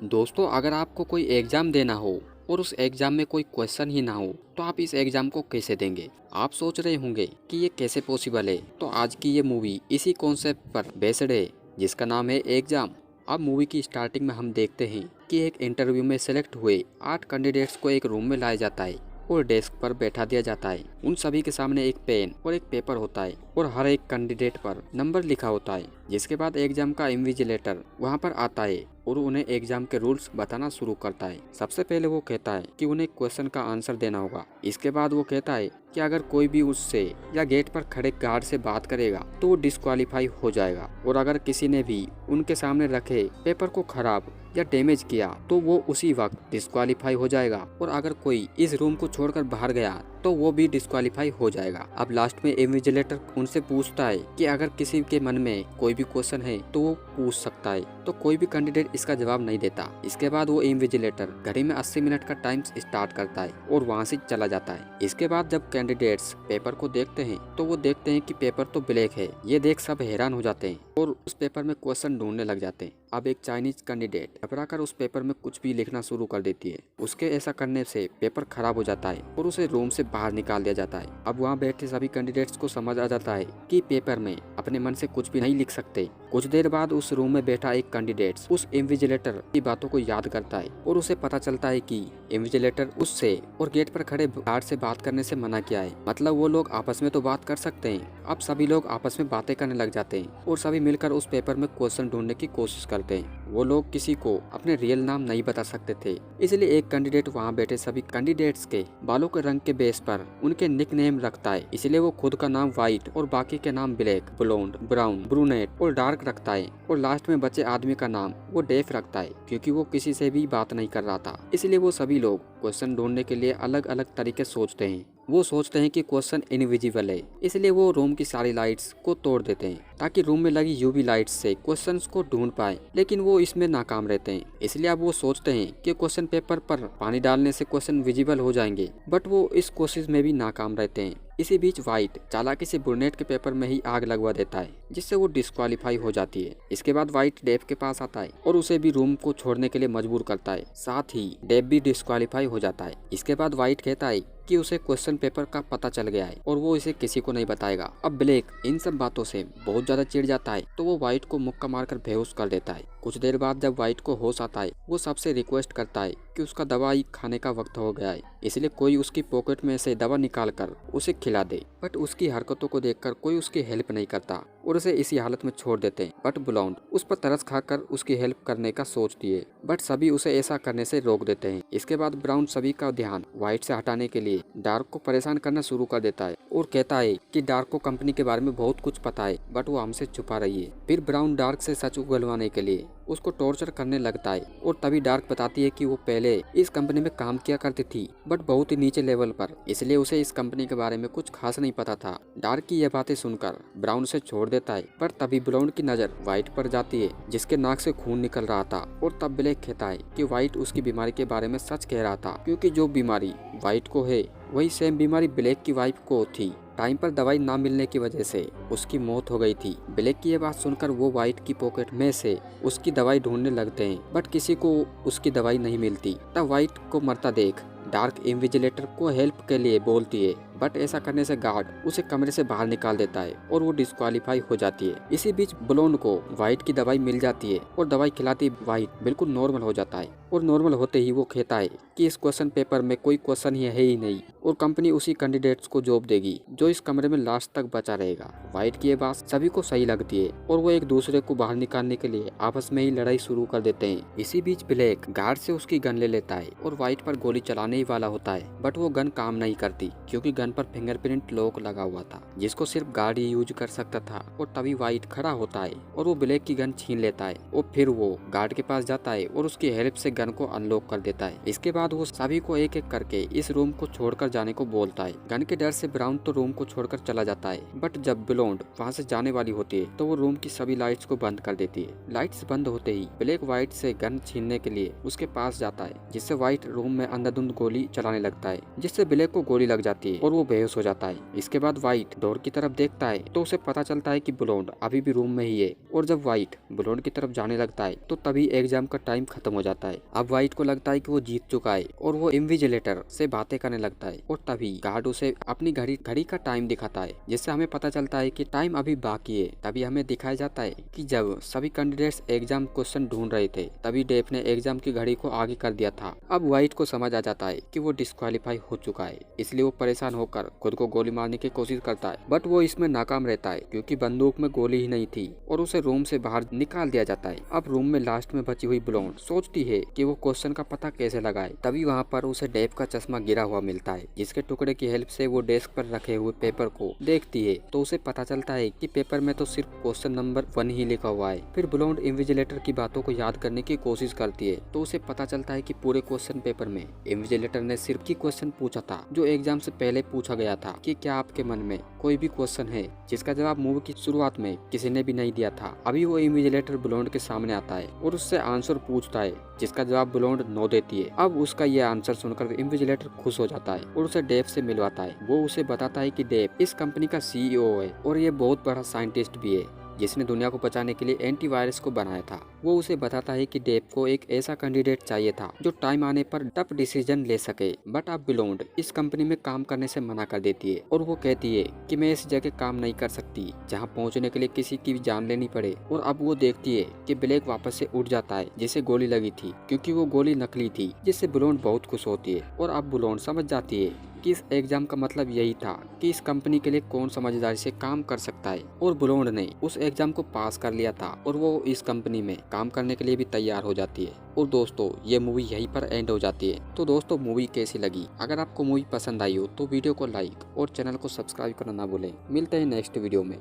दोस्तों, अगर आपको कोई एग्जाम देना हो और उस एग्जाम में कोई क्वेश्चन ही ना हो तो आप इस एग्जाम को कैसे देंगे। आप सोच रहे होंगे कि ये कैसे पॉसिबल है। तो आज की ये मूवी इसी कॉन्सेप्ट पर बेस्ड है जिसका नाम है एग्जाम। अब मूवी की स्टार्टिंग में हम देखते हैं कि एक इंटरव्यू में सेलेक्ट हुए 8 कैंडिडेट्स को एक रूम में लाया जाता है और डेस्क पर बैठा दिया जाता है। उन सभी के सामने एक पेन और एक पेपर होता है और हर एक कैंडिडेट पर नंबर लिखा होता है। जिसके बाद एग्जाम का इन्विजिलेटर वहां पर आता है और उन्हें एग्जाम के रूल्स बताना शुरू करता है। सबसे पहले वो कहता है कि उन्हें क्वेश्चन का आंसर देना होगा। इसके बाद वो कहता है कि अगर कोई भी उससे या गेट पर खड़े गार्ड से बात करेगा तो वो डिस्क्वालीफाई हो जाएगा, और अगर किसी ने भी उनके सामने रखे पेपर को खराब या डैमेज किया तो वो उसी वक्त डिस्क्वालीफाई हो जाएगा, और अगर कोई इस रूम को छोड़कर बाहर गया तो वो भी डिस्क्वालीफाई हो जाएगा। अब लास्ट में इन्विजिलेटर उनसे पूछता है कि अगर किसी के मन में कोई भी क्वेश्चन है तो वो पूछ सकता है, तो कोई भी कैंडिडेट इसका जवाब नहीं देता। इसके बाद वो इन्विजिलेटर घड़ी में 80 मिनट का टाइम स्टार्ट करता है और वहाँ से चला जाता है। इसके बाद जब कैंडिडेट्स पेपर को देखते हैं तो वो देखते हैं कि पेपर तो ब्लैक है। ये देख सब हैरान हो जाते हैं और उस पेपर में क्वेश्चन ढूंढने लग जाते हैं। अब एक चाइनीज कैंडिडेट घबराकर उस पेपर में कुछ भी लिखना शुरू कर देती है। उसके ऐसा करने से पेपर खराब हो जाता है और उसे रूम से बाहर निकाल दिया जाता है। अब वहाँ बैठे सभी कैंडिडेट्स को समझ आ जाता है कि पेपर में अपने मन से कुछ भी नहीं लिख सकते। कुछ देर बाद उस रूम में बैठा एक कैंडिडेट उस इन्विजिलेटर की बातों को याद करता है और उसे पता चलता है कि इन्विजिलेटर उससे और गेट पर खड़े गार्ड से बात करने से मना किया है। मतलब वो लोग आपस में तो बात कर सकते हैं। अब सभी लोग आपस में बातें करने लग जाते हैं और सभी मिलकर उस पेपर में क्वेश्चन ढूंढने की कोशिश करते हैं। वो लोग किसी को अपने रियल नाम नहीं बता सकते थे, इसलिए एक कैंडिडेट वहाँ बैठे सभी कैंडिडेट्स के बालों के रंग के बेस पर उनके निक नेम रखता है। इसलिए वो खुद का नाम व्हाइट और बाकी के नाम ब्लैक, ब्लोंड, ब्राउन, ब्रूनेट और डार्क रखता है, और लास्ट में बचे आदमी का नाम वो डेफ रखता है क्योंकि वो किसी से भी बात नहीं कर रहा था। इसलिए वो सभी लोग क्वेश्चन ढूंढने के लिए अलग अलग तरीके सोचते हैं। वो सोचते हैं कि क्वेश्चन इनविजिबल है, इसलिए वो रूम की सारी लाइट्स को तोड़ देते हैं ताकि रूम में लगी यूवी लाइट्स से क्वेश्चंस को ढूंढ पाए, लेकिन वो इसमें नाकाम रहते हैं। इसलिए अब वो सोचते हैं कि क्वेश्चन पेपर पर पानी डालने से क्वेश्चन विजिबल हो जाएंगे, बट वो इस कोशिश में भी नाकाम रहते हैं। इसी बीच व्हाइट चालाकी से ब्रूनेट के पेपर में ही आग लगवा देता है जिससे वो डिस्क्वालीफाई हो जाती है। इसके बाद व्हाइट डेव के पास आता है और उसे भी रूम को छोड़ने के लिए मजबूर करता है। साथ ही डेव भी डिस्क्वालीफाई हो जाता है। इसके बाद व्हाइट कहता है कि उसे क्वेश्चन पेपर का पता चल गया है और वो इसे किसी को नहीं बताएगा। अब ब्लैक इन सब बातों से बहुत ज्यादा चिढ़ जाता है तो वो व्हाइट को मुक्का मारकर बेहोश कर देता है। कुछ देर बाद जब व्हाइट को होश आता है वो सबसे रिक्वेस्ट करता है कि उसका दवाई खाने का वक्त हो गया है, इसलिए कोई उसकी पॉकेट में से दवा निकाल कर उसे खिला दे। बट उसकी हरकतों को देखकर कोई उसकी हेल्प नहीं करता और उसे इसी हालत में छोड़ देते हैं। बट ब्लॉन्ड उस पर तरस खाकर उसकी हेल्प करने का सोचती है, बट सभी उसे ऐसा करने से रोक देते हैं। इसके बाद ब्राउन सभी का ध्यान व्हाइट से हटाने के लिए डार्क को परेशान करना शुरू कर देता है और कहता है कि डार्क को कंपनी के बारे में बहुत कुछ पता है बट वो हमसे छुपा रही है। फिर ब्राउन डार्क से सच उगलवाने के लिए उसको टॉर्चर करने लगता है और तभी डार्क बताती है कि वो पहले इस कंपनी में काम किया करती थी बट बहुत ही नीचे लेवल पर, इसलिए उसे इस कंपनी के बारे में कुछ खास नहीं पता था। डार्क की यह बातें सुनकर ब्राउन से छोड़ देता है, पर तभी ब्राउन की नजर व्हाइट पर जाती है जिसके नाक से खून निकल रहा था, और तब ब्लैक कहता है कि व्हाइट उसकी बीमारी के बारे में सच कह रहा था क्योंकि जो बीमारी व्हाइट को है वही सेम बीमारी ब्लैक की वाइफ को थी। टाइम पर दवाई ना मिलने की वजह से उसकी मौत हो गई थी। ब्लैक की ये बात सुनकर वो व्हाइट की पॉकेट में से उसकी दवाई ढूंढने लगते हैं बट किसी को उसकी दवाई नहीं मिलती। तब व्हाइट को मरता देख डार्क इन्विजिलेटर को हेल्प के लिए बोलती है, बट ऐसा करने से गार्ड उसे कमरे से बाहर निकाल देता है और वो डिस्क्वालीफाई हो जाती है। इसी बीच ब्लोंड को व्हाइट की दवाई मिल जाती है और दवाई खिलाती व्हाइट बिल्कुल नॉर्मल हो जाता है, और नॉर्मल होते ही वो कहता है कि इस क्वेश्चन पेपर में कोई क्वेश्चन है ही नहीं और कंपनी उसी कैंडिडेट्स को जॉब देगी जो इस कमरे में लास्ट तक बचा रहेगा। व्हाइट की ये बात सभी को सही लगती है और वो एक दूसरे को बाहर निकालने के लिए आपस में ही लड़ाई शुरू कर देते हैं। इसी बीच ब्लैक गार्ड से उसकी गन ले लेता है और व्हाइट पर गोली चलाने ही वाला होता है, बट वो गन काम नहीं करती क्योंकि गन पर फिंगरप्रिंट लॉक लगा हुआ था जिसको सिर्फ गार्ड ही यूज कर सकता था। और तभी व्हाइट खड़ा होता है और वो ब्लैक की गन छीन लेता है और फिर वो गार्ड के पास जाता है और उसकी हेल्प से गन को अनलॉक कर देता है। इसके बाद वो सभी को एक एक करके इस रूम को छोड़कर जाने को बोलता है। गन के डर से ब्राउन तो रूम को छोड़कर चला जाता है, बट जब ब्लोंड वहाँ से जाने वाली होती है तो वो रूम की सभी लाइट्स को बंद कर देती है। लाइट्स बंद होते ही ब्लैक व्हाइट से गन छीनने के लिए उसके पास जाता है जिससे व्हाइट रूम में अंधाधुंध गोली चलाने लगता है जिससे ब्लैक को गोली लग जाती है और वो वो बेहोश हो जाता है। इसके बाद व्हाइट डोर की तरफ देखता है तो उसे पता चलता है कि ब्लोंड अभी भी रूम में ही है। और जब व्हाइट ब्लोंड की तरफ जाने लगता है तो तभी एग्जाम का टाइम खत्म हो जाता है। अब व्हाइट को लगता है कि वो जीत चुका है और वो इन्विजिलेटर से बातें करने लगता है। और तभी गार्ड उसे अपनी घड़ी का टाइम दिखाता है, जिससे हमें पता चलता है कि टाइम अभी बाकी है। तभी हमें दिखाया जाता है कि जब सभी कैंडिडेट्स एग्जाम क्वेश्चन ढूंढ रहे थे तभी डेव ने एग्जाम की घड़ी को आगे कर दिया था। अब व्हाइट को समझ आ जाता है कि वो डिस्क्वालीफाई हो चुका है, इसलिए वो परेशान होकर खुद को गोली मारने की कोशिश करता है, बट वो इसमें नाकाम रहता है क्योंकि बंदूक में गोली ही नहीं थी और उसे रूम से बाहर निकाल दिया जाता है। अब रूम में लास्ट में बची हुई ब्लोंड सोचती है कि वो क्वेश्चन का पता कैसे लगाए। तभी वहाँ पर उसे डेव का चश्मा गिरा हुआ मिलता है, जिसके टुकड़े की हेल्प से वो डेस्क पर रखे हुए पेपर को देखती है तो उसे पता चलता है कि पेपर में तो सिर्फ क्वेश्चन नंबर 1 ही लिखा हुआ है। फिर ब्लोंड इन्विजिलेटर की बातों को याद करने की कोशिश करती है तो उसे पता चलता है कि पूरे क्वेश्चन पेपर में इन्विजिलेटर ने सिर्फ की क्वेश्चन पूछा था जो एग्जाम से पहले पूछा गया था कि क्या आपके मन में कोई भी क्वेश्चन है, जिसका जवाब मूवी की शुरुआत में किसी ने भी नहीं दिया था। अभी वो इन्विजिलेटर ब्लोंड के सामने आता है और उससे आंसर पूछता है, जिसका जवाब ब्लोंड नो देती है। अब उसका ये आंसर सुनकर इन्विजिलेटर खुश हो जाता है और उसे डेव से मिलवाता है। वो उसे बताता है कि डेव इस कंपनी का CEO है और ये बहुत बड़ा साइंटिस्ट भी है जिसने दुनिया को बचाने के लिए एंटीवायरस को बनाया था। वो उसे बताता है कि डेव को एक ऐसा कैंडिडेट चाहिए था जो टाइम आने पर टफ डिसीजन ले सके, बट अब ब्लोंड इस कंपनी में काम करने से मना कर देती है और वो कहती है कि मैं इस जगह काम नहीं कर सकती जहां पहुंचने के लिए किसी की जान लेनी पड़े। और अब वो देखती है कि ब्लैक वापस से उठ जाता है जिसे गोली लगी थी, क्योंकि वो गोली नकली थी, जिससे ब्लोंड बहुत खुश होती है। और अब ब्लोंड समझ जाती है कि इस एग्जाम का मतलब यही था कि इस कंपनी के लिए कौन समझदारी से काम कर सकता है। और ब्लोंड ने उस एग्जाम को पास कर लिया था और वो इस कंपनी में काम करने के लिए भी तैयार हो जाती है। और दोस्तों ये मूवी यहीं पर एंड हो जाती है। तो दोस्तों मूवी कैसी लगी? अगर आपको मूवी पसंद आई हो तो वीडियो को लाइक और चैनल को सब्सक्राइब करना ना भूलें। मिलते हैं नेक्स्ट वीडियो में।